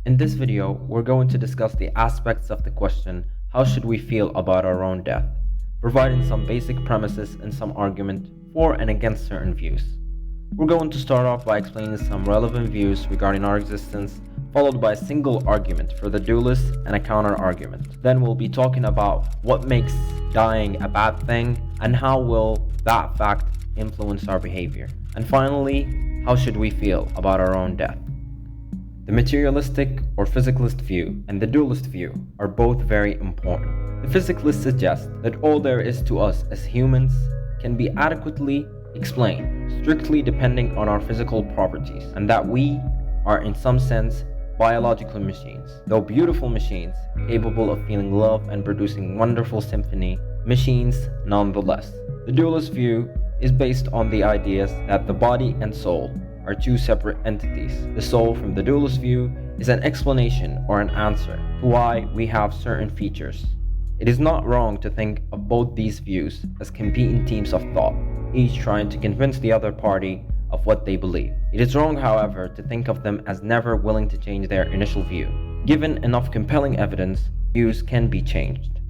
In this video, we're going to discuss the aspects of the question, how should we feel about our own death, providing some basic premises and some argument for and against certain views. We're going to start off by explaining some relevant views regarding our existence, followed by a single argument for the dualist and a counter argument. Then we'll be talking about what makes dying a bad thing and how will that fact influence our behavior. And finally, how should we feel about our own death? The materialistic or physicalist view and the dualist view are both very important. The physicalist suggests that all there is to us as humans can be adequately explained, strictly depending on our physical properties, and that we are in some sense biological machines. Though beautiful machines, capable of feeling love and producing wonderful symphony, machines nonetheless. The dualist view is based on the ideas that the body and soul are two separate entities. The soul from the dualist view is an explanation or an answer to why we have certain features. It is not wrong to think of both these views as competing teams of thought, each trying to convince the other party of what they believe. It is wrong, however, to think of them as never willing to change their initial view. Given enough compelling evidence, views can be changed.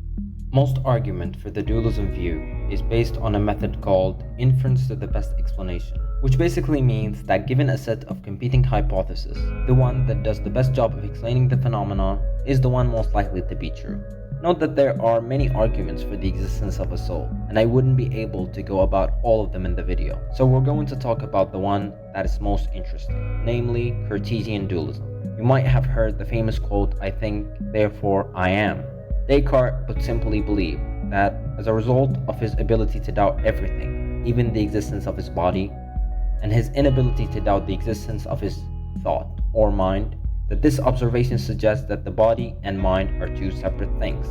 Most argument for the dualism view is based on a method called inference to the best explanation, which basically means that given a set of competing hypotheses, the one that does the best job of explaining the phenomenon is the one most likely to be true. Note that there are many arguments for the existence of a soul, and I wouldn't be able to go about all of them in the video, so we're going to talk about the one that is most interesting, namely Cartesian dualism. You might have heard the famous quote, "I think, therefore I am." Descartes would simply believe that as a result of his ability to doubt everything, even the existence of his body, and his inability to doubt the existence of his thought or mind, that this observation suggests that the body and mind are two separate things.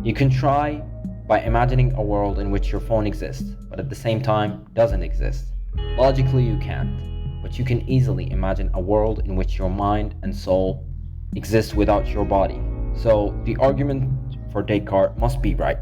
You can try by imagining a world in which your phone exists, but at the same time doesn't exist. Logically you can't, but you can easily imagine a world in which your mind and soul exist without your body. So the argument for Descartes must be right.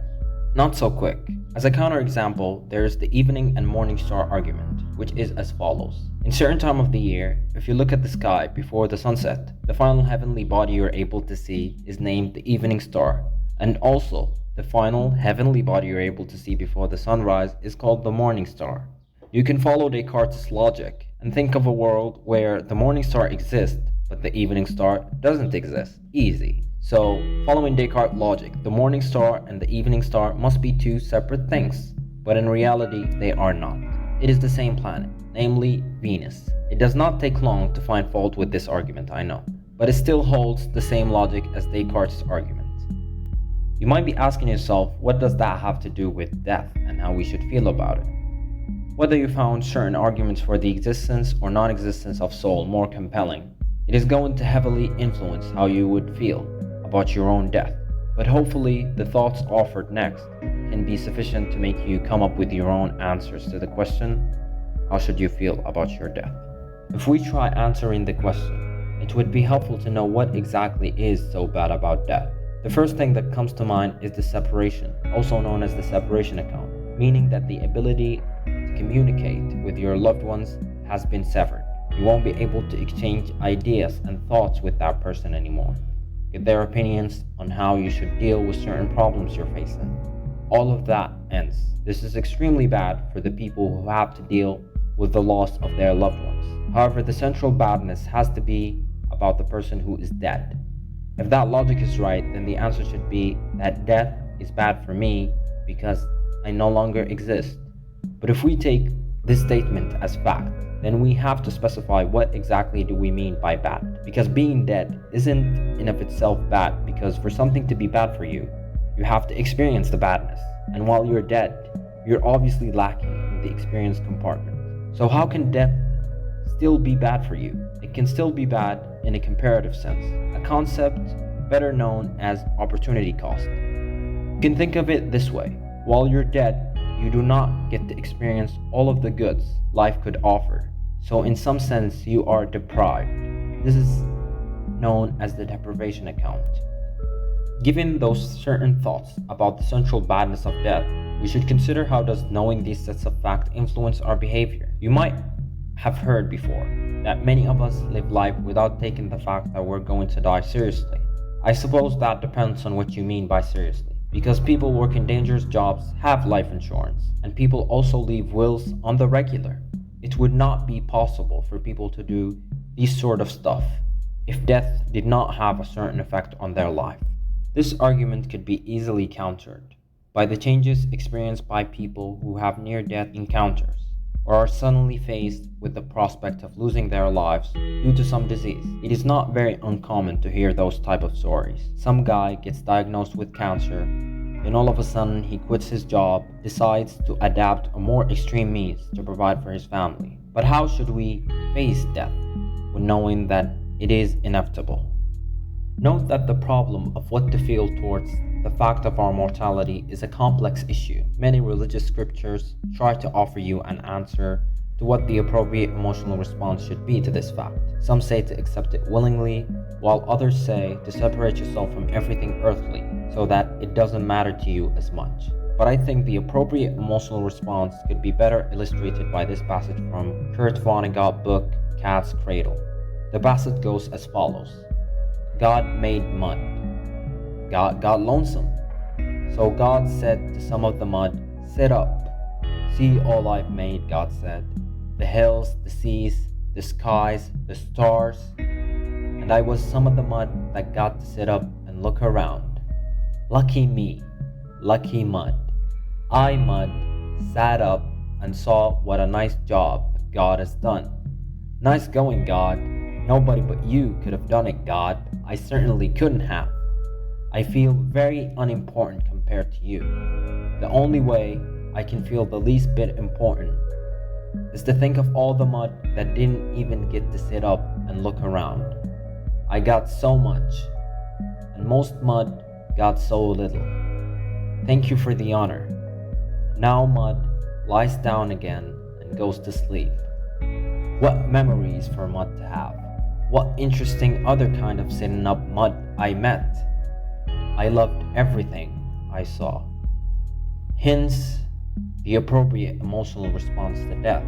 Not so quick. As a counterexample, there is the evening and morning star argument, which is as follows. In certain time of the year, if you look at the sky before the sunset, the final heavenly body you're able to see is named the evening star, and also the final heavenly body you're able to see before the sunrise is called the morning star. You can follow Descartes' logic and think of a world where the morning star exists, but the evening star doesn't exist. Easy. So, following Descartes' logic, the morning star and the evening star must be two separate things, but in reality they are not. It is the same planet, namely Venus. It does not take long to find fault with this argument, I know, but it still holds the same logic as Descartes' argument. You might be asking yourself, what does that have to do with death and how we should feel about it? Whether you found certain arguments for the existence or non-existence of soul more compelling, it is going to heavily influence how you would feel about your own death, but hopefully the thoughts offered next can be sufficient to make you come up with your own answers to the question, how should you feel about your death? If we try answering the question, it would be helpful to know what exactly is so bad about death. The first thing that comes to mind is the separation, also known as the separation account, meaning that the ability to communicate with your loved ones has been severed. You won't be able to exchange ideas and thoughts with that person anymore. Get their opinions on how you should deal with certain problems you're facing. All of that ends. This is extremely bad for the people who have to deal with the loss of their loved ones. However, the central badness has to be about the person who is dead. If that logic is right, then the answer should be that death is bad for me because I no longer exist. But if we take this statement as fact, then we have to specify what exactly do we mean by bad. Because being dead isn't in of itself bad, because for something to be bad for you, you have to experience the badness. And while you're dead, you're obviously lacking in the experience compartment. So how can death still be bad for you? It can still be bad in a comparative sense, a concept better known as opportunity cost. You can think of it this way. While you're dead, you do not get to experience all of the goods life could offer. So in some sense, you are deprived. This is known as the deprivation account. Given those certain thoughts about the central badness of death, we should consider how does knowing these sets of facts influence our behavior. You might have heard before, that many of us live life without taking the fact that we're going to die seriously. I suppose that depends on what you mean by seriously, because people working dangerous jobs have life insurance, and people also leave wills on the regular. It would not be possible for people to do this sort of stuff if death did not have a certain effect on their life. This argument could be easily countered by the changes experienced by people who have near-death encounters or are suddenly faced with the prospect of losing their lives due to some disease. It is not very uncommon to hear those type of stories. Some guy gets diagnosed with cancer, then all of a sudden he quits his job, decides to adapt a more extreme means to provide for his family. But how should we face death when knowing that it is inevitable? Note that the problem of what to feel towards the fact of our mortality is a complex issue. Many religious scriptures try to offer you an answer to what the appropriate emotional response should be to this fact. Some say to accept it willingly, while others say to separate yourself from everything earthly so that it doesn't matter to you as much. But I think the appropriate emotional response could be better illustrated by this passage from Kurt Vonnegut's book, Cat's Cradle. The passage goes as follows. God made mud. God got lonesome. So God said to some of the mud, "Sit up. See all I've made," God said. "The hills, the seas, the skies, the stars." And I was some of the mud that got to sit up and look around. Lucky me. Lucky mud. I, mud, sat up and saw what a nice job God has done. Nice going, God. Nobody but you could have done it, God. I certainly couldn't have. I feel very unimportant compared to you. The only way I can feel the least bit important is to think of all the mud that didn't even get to sit up and look around. I got so much, and most mud got so little. Thank you for the honor. Now mud lies down again and goes to sleep. What memories for mud to have. What interesting other kind of sitting up mud I met. I loved everything I saw. Hence, the appropriate emotional response to death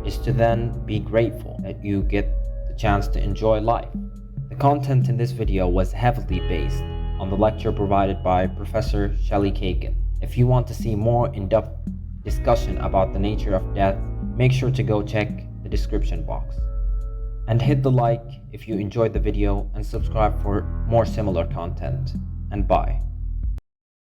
is to then be grateful that you get the chance to enjoy life. The content in this video was heavily based on the lecture provided by Professor Shelley Kagan. If you want to see more in-depth discussion about the nature of death, make sure to go check the description box. And hit the like if you enjoyed the video and subscribe for more similar content. And bye.